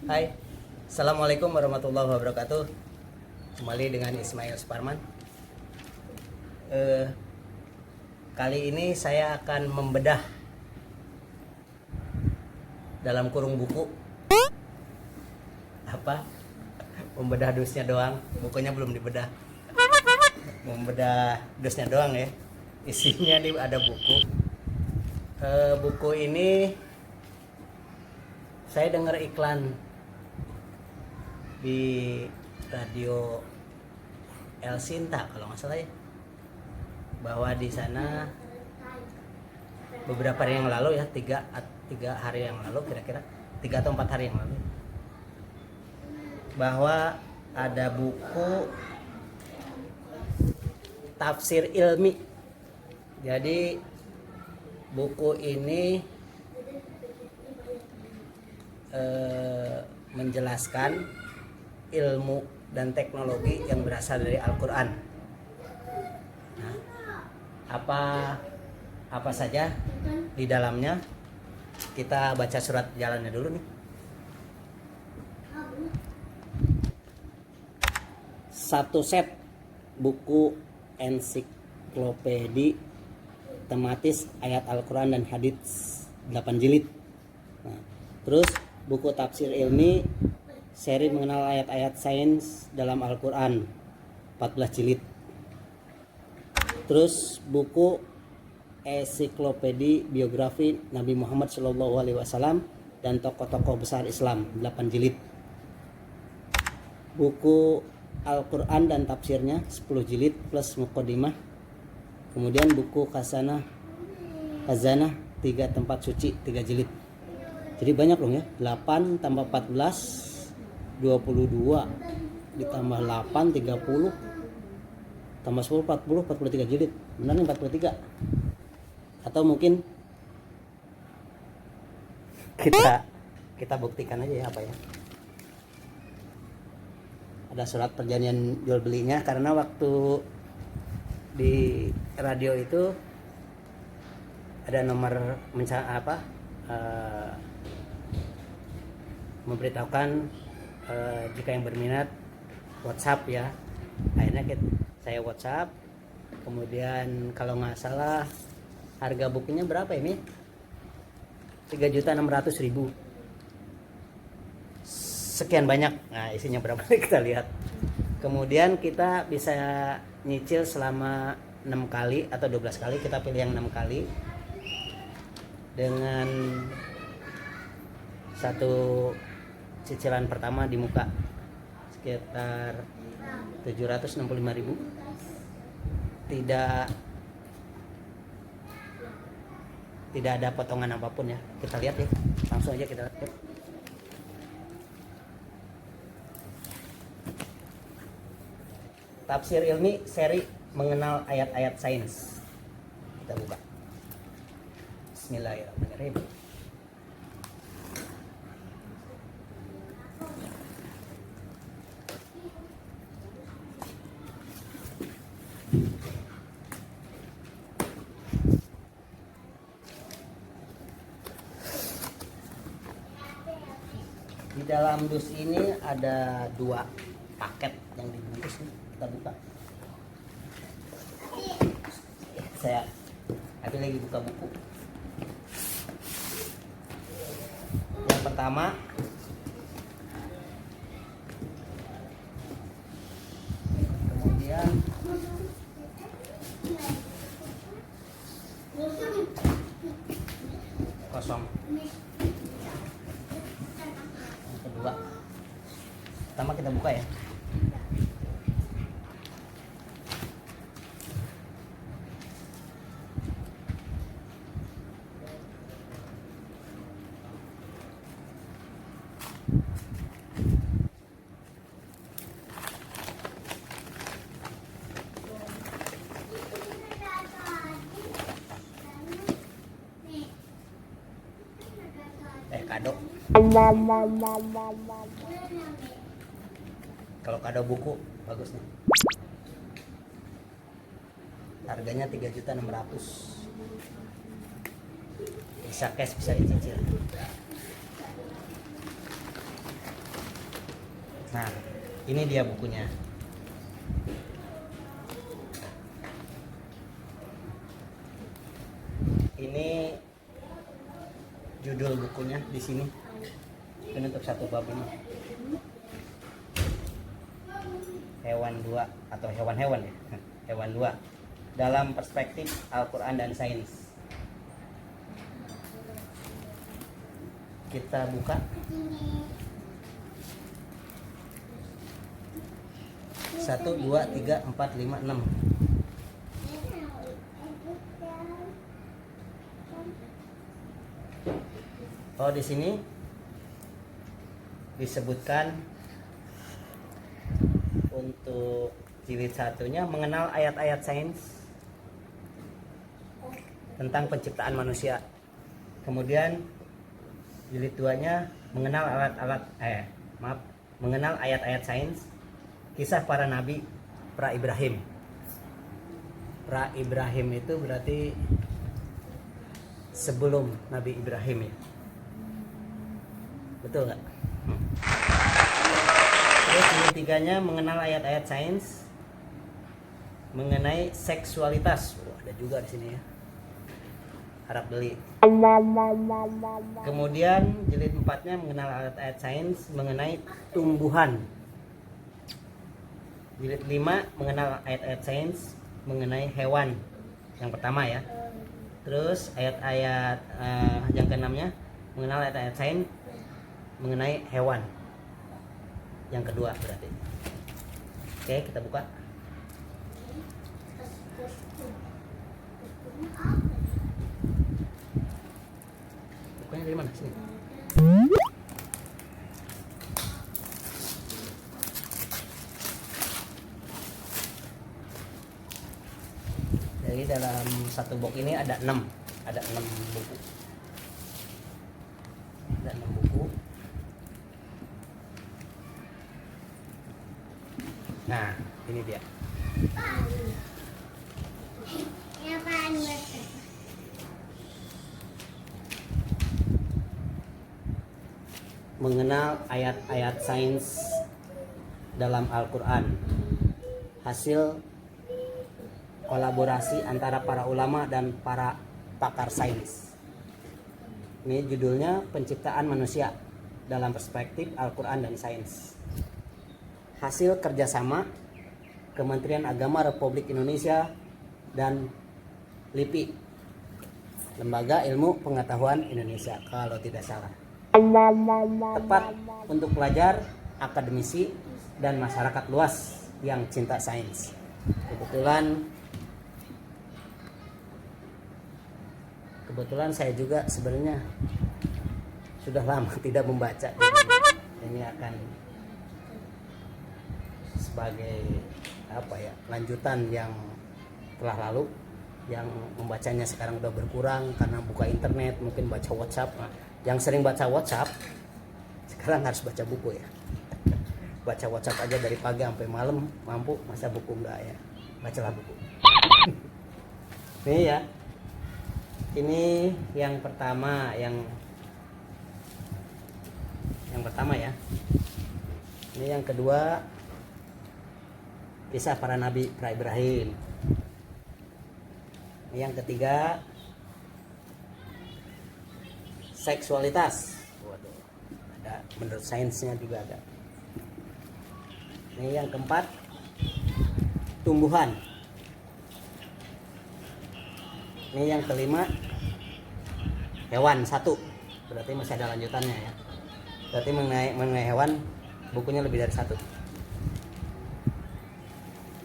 Hai, Assalamualaikum warahmatullahi wabarakatuh. Kembali dengan Ismail Suparman. Kali ini saya akan membedah dalam kurung buku. Apa? Membedah dusnya doang, bukunya belum dibedah. Membedah dusnya doang ya. Isinya nih ada buku. Buku ini saya dengar iklan di radio El Sinta kalau nggak salah ya, bahwa di sana beberapa hari yang lalu ya, tiga hari yang lalu, kira-kira 3 atau 4 hari yang lalu, bahwa ada buku tafsir ilmi. Jadi buku ini menjelaskan ilmu dan teknologi yang berasal dari Al-Quran. Nah, apa saja di dalamnya? Kita baca surat jalannya dulu nih. Satu set buku ensiklopedi tematis ayat Al-Quran dan hadits 8 jilid. Nah, terus buku tafsir ilmi seri mengenal ayat-ayat sains dalam Al-Quran 14 jilid. Terus buku ensiklopedi biografi Nabi Muhammad SAW dan tokoh-tokoh besar Islam 8 jilid. Buku Al-Quran dan tafsirnya 10 jilid plus muqaddimah. Kemudian buku Khazanah 3 tempat suci 3 jilid. Jadi banyak dong ya, 8 tambah 14 22 ditambah 8 30 tambah 10 40 43 jilid. Benar nih 43. Atau mungkin kita buktikan aja ya apa ya. Ada surat perjanjian jual belinya, karena waktu di radio itu ada nomor memberitahukan jika yang berminat WhatsApp ya. Akhirnya saya WhatsApp. Kemudian kalau nggak salah harga bukunya berapa ini? 3.600.000. Sekian banyak. Nah, isinya berapa kita lihat. Kemudian kita bisa nyicil selama 6 kali atau 12 kali. Kita pilih yang 6 kali dengan satu cicilan pertama di muka sekitar 765.000. Tidak ada potongan apapun ya. Kita lihat ya, langsung aja kita lihat. Tafsir ilmi seri mengenal ayat-ayat sains. Kita buka. Bismillahirrahmanirrahim. Di dalam dus ini ada 2 paket yang dibungkus nih. Kita buka. Saya lagi buka buku. Yang pertama kemudian kosong. Yang kedua, pertama kita buka ya. Kado. Kalau kado buku bagus nih. Harganya 3.600.000. Bisa cash, bisa dicicil. Nah, ini dia bukunya. Ini judul bukunya di sini. Ini untuk satu bab ini. Hewan 2 atau hewan-hewan ya. Hewan 2 dalam perspektif Al-Qur'an dan sains. Kita buka. Satu, dua, tiga, empat, lima, enam. Oh, di sini disebutkan untuk jilid satunya mengenal ayat-ayat sains tentang penciptaan manusia. Kemudian jilid 2-nya mengenal mengenal ayat-ayat sains, kisah para nabi pra-Ibrahim. Pra-Ibrahim itu berarti sebelum Nabi Ibrahim ya. Betul nggak? Terus jilid 3-nya mengenal ayat-ayat sains mengenai seksualitas. Ada juga di sini ya. Harap beli. Kemudian jilid 4-nya mengenal ayat-ayat sains mengenai tumbuhan. Jilid 5 mengenal ayat-ayat sains mengenai hewan. Yang pertama ya. Terus ayat-ayat yang ke-6-nya mengenal ayat-ayat sains mengenai hewan. Yang kedua berarti. Oke, kita buka. Bukunya dari mana? Sini. Jadi dalam satu box ini ada 6 buku. Ada 6 buku. Nah, ini dia. Mengenal ayat-ayat sains dalam Al-Quran. Hasil kolaborasi antara para ulama dan para pakar sains. Ini judulnya Penciptaan Manusia dalam Perspektif Al-Quran dan Sains. Hasil kerjasama Kementerian Agama Republik Indonesia dan LIPI, Lembaga Ilmu Pengetahuan Indonesia kalau tidak salah. Tepat untuk pelajar, akademisi, dan masyarakat luas yang cinta sains. Kebetulan saya juga sebenarnya sudah lama tidak membaca. Ini akan sebagai lanjutan yang telah lalu, yang membacanya sekarang udah berkurang karena buka internet, mungkin baca WhatsApp. Nah, yang sering baca WhatsApp sekarang harus baca buku ya. Baca WhatsApp aja dari pagi sampai malam mampu, masa buku enggak ya? Bacalah buku. Ini ya. Ini yang pertama, yang pertama ya. Ini yang kedua, kisah para nabi pra-Ibrahim. Ini yang ketiga, seksualitas. Waduh, ada menurut sainsnya juga ada. Ini yang keempat, tumbuhan. Ini yang kelima, hewan 1. Berarti masih ada lanjutannya ya. Berarti mengenai hewan bukunya lebih dari 1.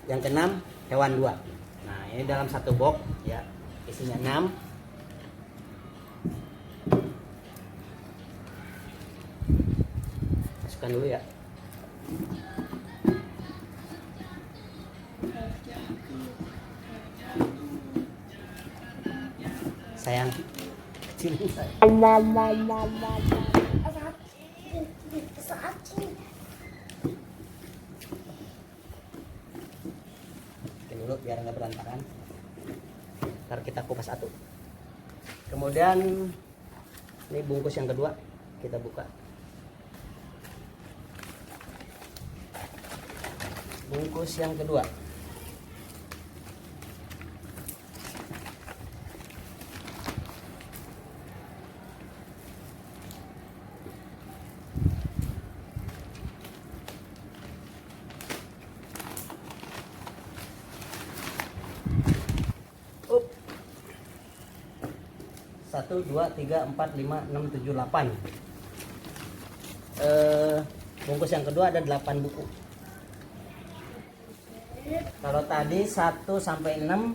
Yang keenam, hewan 2. Nah, ini dalam satu box ya, isinya 6. Masukkan dulu ya. Sayang, kecilin saya. Oke, dulu biar nggak berantakan. Ntar kita kupas satu. Kemudian ini bungkus yang kedua kita buka. Bungkus yang kedua. Up. 1, 2, 3, 4, 5, 6, 7, 8. Bungkus yang kedua ada 8 buku. Kalau tadi 1 sampai 6,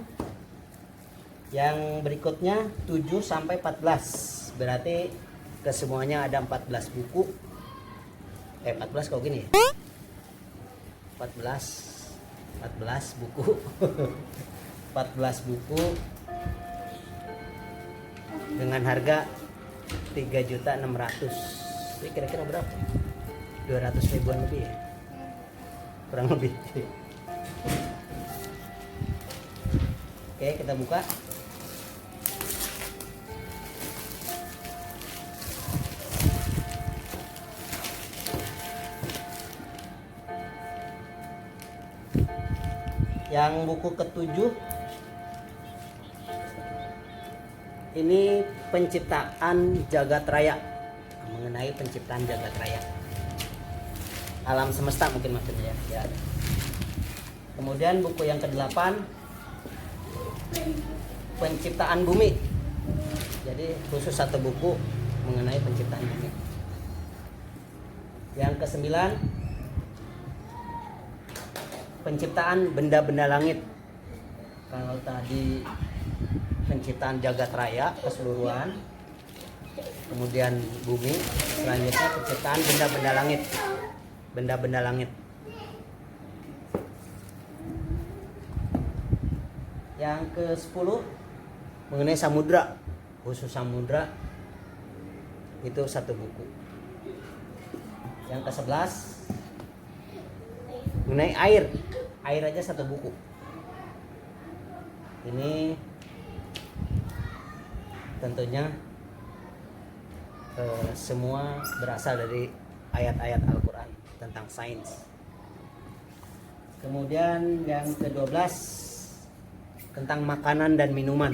yang berikutnya 7 sampai 14. Berarti kesemuanya ada 14 buku. 14 kok gini ya? 14 buku. 14 buku dengan harga 3.600.000. Ini kira-kira berapa? 200 ribuan lebih ya? Kurang lebih. Oke, kita buka. Yang buku ketujuh ini penciptaan jagat raya, mengenai penciptaan jagat raya, alam semesta mungkin maksudnya ya. Kemudian buku yang ke-8 penciptaan bumi, jadi khusus satu buku mengenai penciptaan bumi. Yang ke-9 penciptaan benda-benda langit. Kalau tadi penciptaan jagat raya keseluruhan, kemudian bumi, selanjutnya penciptaan benda-benda langit. Benda-benda langit. Yang ke-10 mengenai samudra, khusus samudra, itu satu buku. Yang ke-11 mengenai air aja satu buku. Ini tentunya semua berasal dari ayat-ayat Al-Quran tentang sains. Kemudian yang ke-12 tentang makanan dan minuman.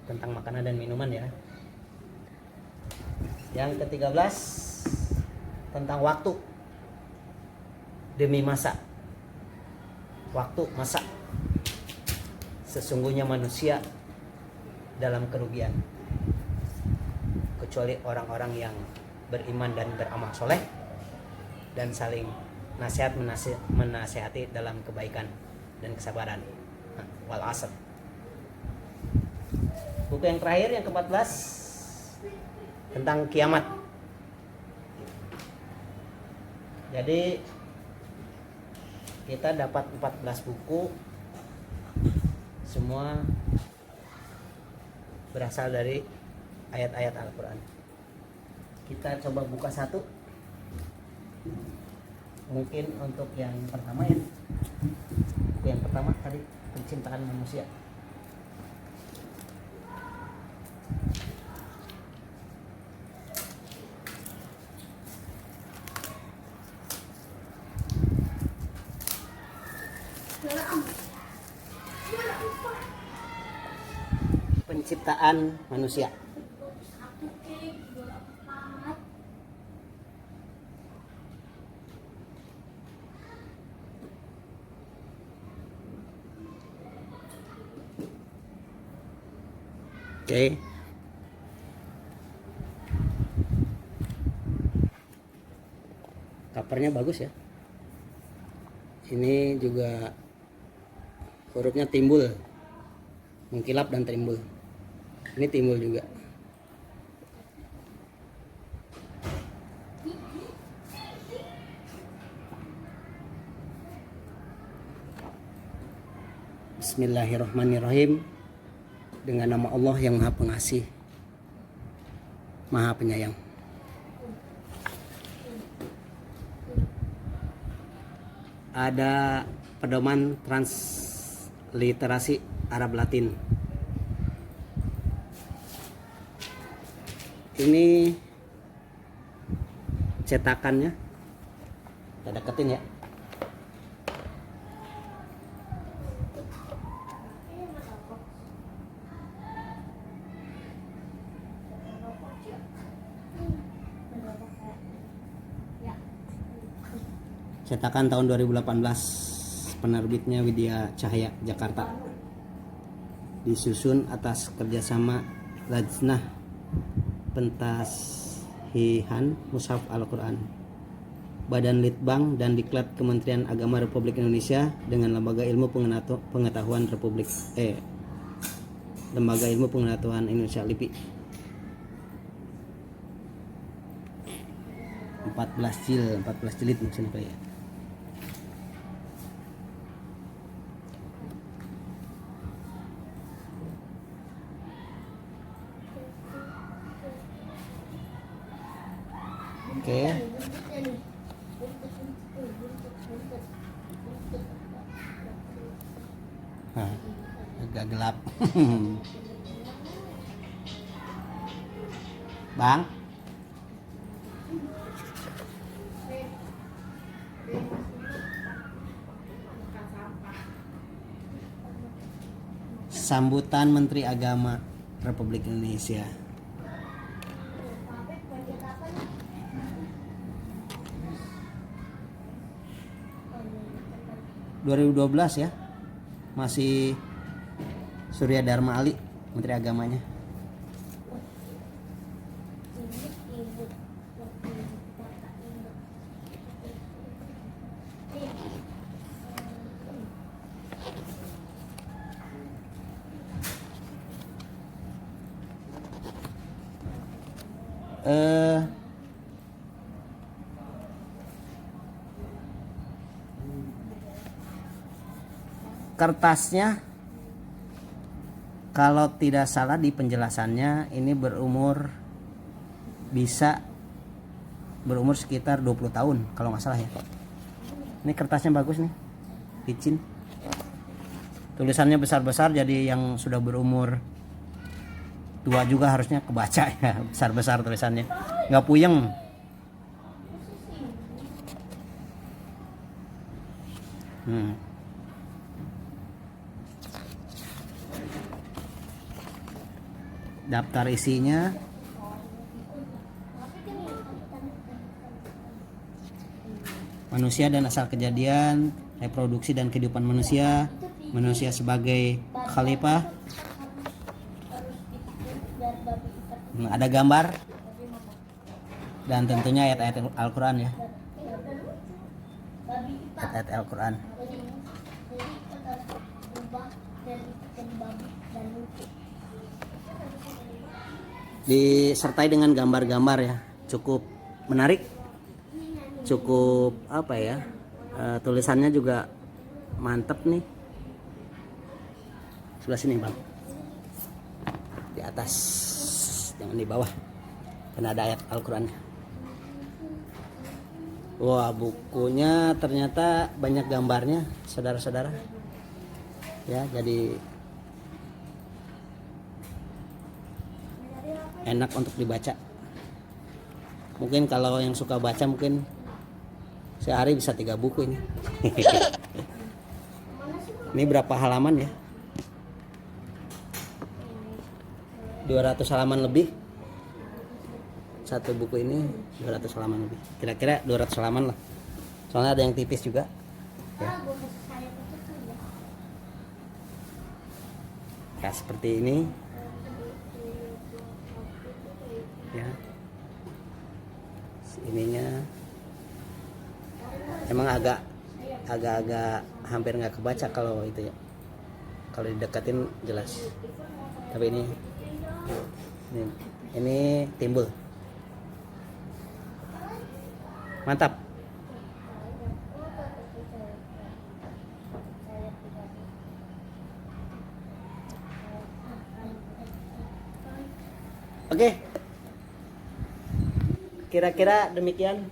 Tentang makanan dan minuman ya. Yang ke-13 tentang waktu demi masa. Waktu, masa. Sesungguhnya manusia dalam kerugian, kecuali orang-orang yang beriman dan beramal soleh dan saling menasihati dalam kebaikan dan kesabaran. Wal asr. Buku yang terakhir yang ke-14 tentang kiamat. Jadi kita dapat 14 buku, semua berasal dari ayat-ayat Al-Quran. Kita coba buka satu. Mungkin untuk yang pertama ya. Yang pertama tadi penciptaan manusia. Penciptaan manusia. Oke. Covernya bagus ya. Ini juga hurufnya timbul, mengkilap dan timbul. Ini timbul juga. Bismillahirrahmanirrahim. Dengan nama Allah yang Maha Pengasih, Maha Penyayang. Ada pedoman transliterasi Arab Latin. Ini cetakannya, kita deketin ya. Cetakan tahun 2018, penerbitnya Widya Cahaya Jakarta. Disusun atas kerjasama Lajnah Pentasihan Mushaf Al-Quran, Badan Litbang dan Diklat Kementerian Agama Republik Indonesia dengan Lembaga Ilmu Pengetahuan Lembaga Ilmu Pengetahuan Indonesia LIPI. 14 jilid maksudnya Pak ya. Oke. Nah, agak gelap. Bang. Sambutan Menteri Agama Republik Indonesia. ...2012 ya, masih Surya Dharma Ali Menteri Agamanya. Kertasnya kalau tidak salah di penjelasannya ini bisa berumur sekitar 20 tahun kalau nggak salah ya. Ini kertasnya bagus nih, licin. Tulisannya besar-besar, jadi yang sudah berumur tua juga harusnya kebaca ya, besar-besar tulisannya, nggak puyeng. Daftar isinya manusia dan asal kejadian, reproduksi dan kehidupan manusia, manusia sebagai khalifah. Ada gambar dan tentunya ayat-ayat Al-Quran ya, ayat-ayat Al-Quran disertai dengan gambar-gambar ya, cukup menarik, cukup apa ya, tulisannya juga mantep nih. Sebelah sini Bang, di atas, jangan di bawah, karena ada ayat Al-Quran. Wah, bukunya ternyata banyak gambarnya saudara-saudara ya, jadi enak untuk dibaca. Mungkin kalau yang suka baca mungkin sehari bisa 3 buku ini. Ini berapa halaman ya? 200 halaman lebih. Satu buku ini 200 halaman lebih. Kira-kira 200 halaman lah. Soalnya ada yang tipis juga. Ya. Nah, seperti ini. Ya, ininya emang agak hampir nggak kebaca kalau itu ya, kalau didekatin jelas, tapi ini timbul, mantap. Oke. Kira-kira demikian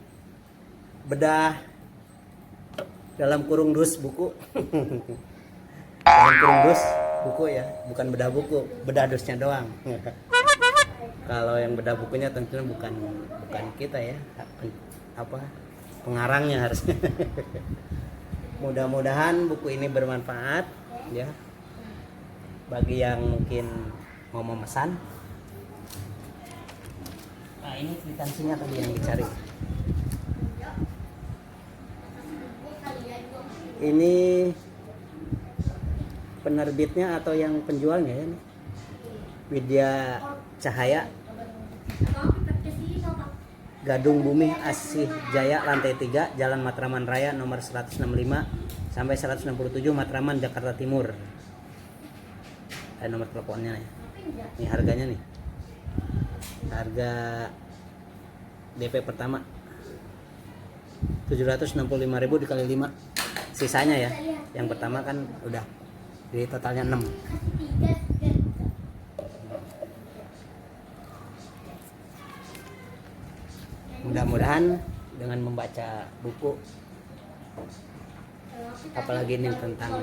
bedah dalam kurung dus buku. Dalam kurung dus buku ya, bukan bedah buku, bedah dusnya doang. Kalau yang bedah bukunya tentunya bukan kita ya, pengarangnya harusnya. Mudah-mudahan buku ini bermanfaat ya bagi yang mungkin mau memesan. Nah, ini kwitansinya tadi yang dicari. Ini penerbitnya atau yang penjualnya ya, Widya Cahaya, Gadung Bumi Asih Jaya, lantai 3, Jalan Matraman Raya, nomor 165 sampai 167, Matraman, Jakarta Timur. Nomor teleponnya nih. Ini harganya nih. Harga DP pertama 765.000 dikali 5. Sisanya ya. Yang pertama kan udah. Jadi totalnya 6. Mudah-mudahan dengan membaca buku, apalagi ini tentang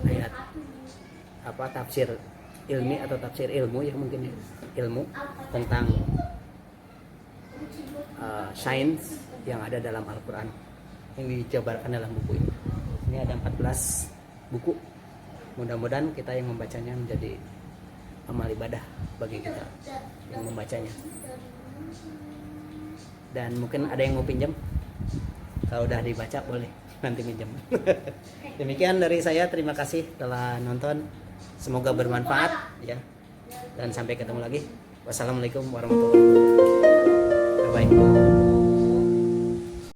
ayat tafsir ilmi atau tafsir ilmu ya, mungkin ilmu tentang sains yang ada dalam Al-Quran yang dijabarkan dalam buku ini. Ini ada 14 buku. Mudah-mudahan kita yang membacanya menjadi amal ibadah bagi kita yang membacanya. Dan mungkin ada yang mau pinjam, kalau udah dibaca boleh nanti pinjam. Demikian dari saya, terima kasih telah nonton, semoga bermanfaat ya, dan sampai ketemu lagi. Wassalamualaikum warahmatullahi wabarakatuh. Bye bye.